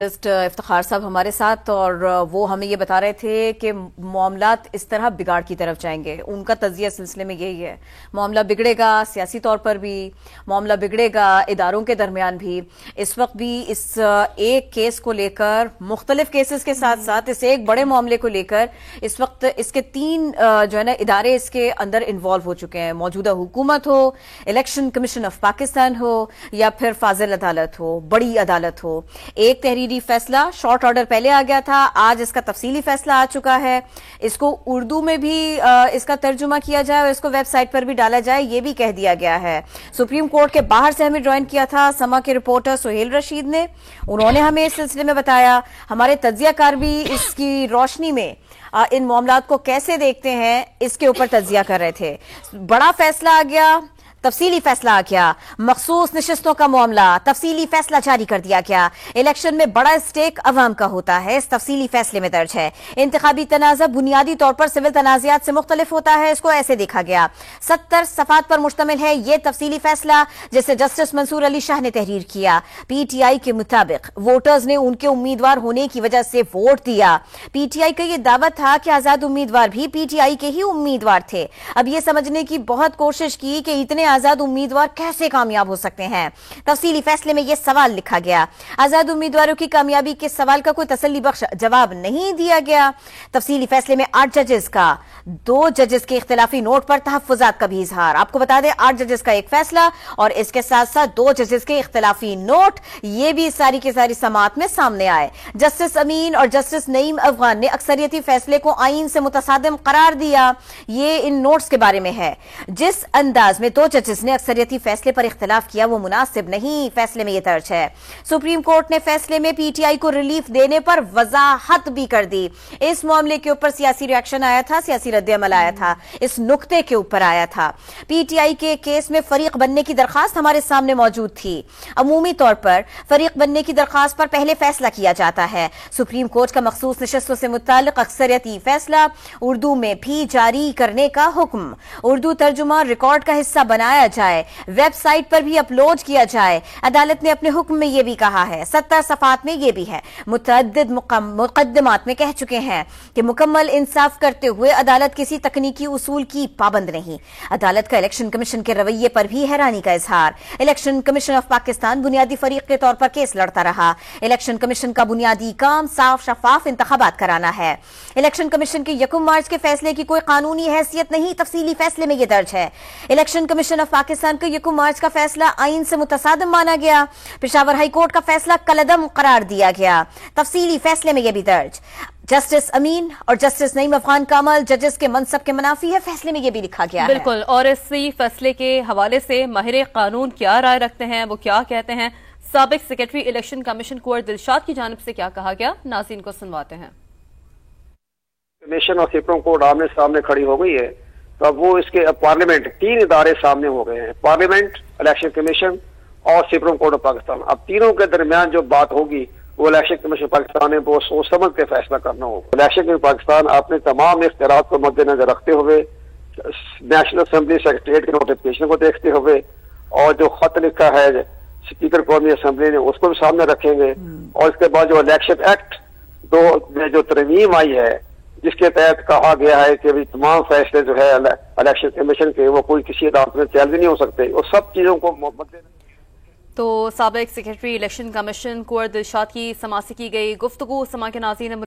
افتخار صاحب ہمارے ساتھ، اور وہ ہمیں یہ بتا رہے تھے کہ معاملات اس طرح بگاڑ کی طرف جائیں گے. ان کا تجزیہ سلسلے میں یہی ہے، معاملہ بگڑے گا سیاسی طور پر بھی، معاملہ بگڑے گا اداروں کے درمیان بھی. اس وقت بھی اس ایک کیس کو لے کر، مختلف کیسز کے ساتھ ساتھ اس ایک بڑے معاملے کو لے کر اس وقت اس کے 3 جو ہے نا ادارے اس کے اندر انوالو ہو چکے ہیں. موجودہ حکومت ہو، الیکشن کمیشن آف پاکستان ہو، یا پھر فاضل عدالت ہو، بڑی عدالت ہو. ایک تحریری فیصلہ شارٹ آرڈر پہلے آ گیا تھا، آج اس کا تفصیلی فیصلہ آ چکا ہے. اس کو اردو میں بھی اس کا ترجمہ کیا جائے اور اس کو ویب سائٹ پر بھی ڈالا جائے، یہ بھی کہہ دیا گیا ہے. سپریم کورٹ کے باہر سے ہمیں جوائن کیا تھا سما کے رپورٹر سہیل رشید نے، انہوں نے ہمیں اس سلسلے میں بتایا. ہمارے تجزیہ کار بھی اس کی روشنی میں ان معاملات کو کیسے دیکھتے ہیں اس کے اوپر تجزیہ کر رہے تھے. بڑا فیصلہ آ گیا، تفصیلی فیصلہ آ گیا، مخصوص نشستوں کا معاملہ، تفصیلی فیصلہ جاری کر دیا گیا. الیکشن میں بڑا اسٹیک عوام کا ہوتا ہے، اس تفصیلی فیصلے میں درج ہے. انتخابی تنازع بنیادی طور پر سول تنازعات سے مختلف ہوتا ہے، اس کو ایسے دیکھا گیا. 70 صفحات پر مشتمل ہے یہ تفصیلی فیصلہ جسے جسٹس منصور علی شاہ نے تحریر کیا. پی ٹی آئی کے مطابق ووٹرز نے ان کے امیدوار ہونے کی وجہ سے ووٹ دیا. پی ٹی آئی کا یہ دعویٰ تھا کہ آزاد امیدوار بھی پی ٹی آئی کے ہی امیدوار تھے. اب یہ سمجھنے کی بہت کوشش کی کہ اتنے آزاد امیدوار کیسے کامیاب ہو سکتے ہیں. تفصیلی فیصلے میں یہ سوال لکھا گیا. آزاد امیدواروں کی کامیابی کے سوال کا کوئی تسلی بخش جواب نہیں دیا گیا. تفصیلی فیصلے میں 8 ججز کا 2 ججز کے اختلافی نوٹ پر تحفظات کا بھی اظہار. آپ کو بتا دیں 8 ججز کا ایک فیصلہ اور اس کے ساتھ ساتھ 2 ججز کے اختلافی نوٹ، یہ بھی ساری کی ساری سماعت میں سامنے آئے. جسٹس امین اور جسٹس نعیم افغان نے اکثریتی فیصلے کو آئین سے متصادم قرار دیا. یہ ان نوٹس کے بارے میں ہے. جس انداز میں 2 ججز نے اکثریتی فیصلے پر اختلاف کیا وہ مناسب نہیں، فیصلے میں یہ درج ہے. سپریم کورٹ نے فیصلے میں پی ٹی آئی کو ریلیف دینے پر وضاحت بھی کر دی. اس معاملے کے اوپر سیاسی ری ایکشن آیا تھا، سیاسی رد عمل آیا تھا، اس نقطے کے اوپر آیا تھا. پی ٹی آئی کے کیس میں فریق بننے کی درخواست ہمارے سامنے موجود تھی. عمومی طور پر فریق بننے کی درخواست پر پہلے فیصلہ کیا جاتا ہے. سپریم کورٹ کا مخصوص نشستوں سے متعلق اکثریتی فیصلہ اردو میں بھی جاری کرنے کا حکم. اردو ترجمہ ریکارڈ کا حصہ بنایا جائے، ویب سائٹ پر بھی اپلوڈ کیا جائے. عدالت نے اپنے حکم میں یہ بھی کہا ہے، 70 صفحات میں یہ بھی ہے، متعدد مقدمات میں کہہ چکے ہیں کہ مکمل انصاف کرتے ہوئے عدالت کسی تکنیکی اصول کی پابند نہیں. عدالت کا الیکشن کمیشن کے رویے پر بھی حیرانی کا اظہار. الیکشن کمیشن آف پاکستان بنیادی فریق کے طور پر کیس لڑتا رہا. الیکشن کمیشن کا بنیادی کام صاف شفاف انتخابات کرانا ہے. الیکشن کمیشن کے 1 مارچ کے فیصلے کی کوئی قانونی حیثیت نہیں، تفصیلی فیصلے میں یہ درج ہے. الیکشن کمیشن آف پاکستان کا 1 مارچ کا فیصلہ آئین سے متصادم مانا گیا. پشاور ہائی کورٹ کا فیصلہ کالعدم قرار دیا گیا، تفصیلی فیصلے میں یہ بھی درج. جسٹس امین اور جسٹس نعیم افغان کا عمل ججز کے منصب کے منافی ہے، فیصلے میں یہ بھی لکھا گیا ہے. بالکل، اور اسی فیصلے کے حوالے سے ماہر قانون کیا رائے رکھتے ہیں، وہ کیا کہتے ہیں. سابق سیکرٹری الیکشن کمیشن کنور دلشاد کی جانب سے کیا کہا گیا، ناظرین کو سنواتے ہیں. کمیشن اور سپریم کورٹ آمنے سامنے کھڑی ہو گئی ہے، تو اب وہ اس کے پارلیمنٹ 3 ادارے سامنے ہو گئے ہیں، پارلیمنٹ، الیکشن کمیشن اور سپریم کورٹ آف پاکستان. اب تینوں کے درمیان جو بات ہوگی وہ الیکشن کمیشن پاکستان نے بہت سوچ سمجھ کے فیصلہ کرنا ہوگا. الیکشن کمیشن پاکستان اپنے تمام اختیارات کو مد نظر رکھتے ہوئے نیشنل اسمبلی سیکریٹریٹ کے نوٹیفکیشن کو دیکھتے ہوئے اور جو خط لکھا ہے اسپیکر قومی اسمبلی نے اس کو بھی سامنے رکھیں گے. اور اس کے بعد جو الیکشن ایکٹ 2 میں جو ترمیم آئی ہے جس کے تحت کہا گیا ہے کہ تمام فیصلے جو ہے الیکشن کمیشن کے وہ کوئی کسی عدالت میں چیلنج نہیں ہو سکتے، وہ سب چیزوں کو تو سابق سیکرٹری الیکشن کمیشن کنور دلشاد کی سما سے کی گئی گفتگو. سما کے ناظرین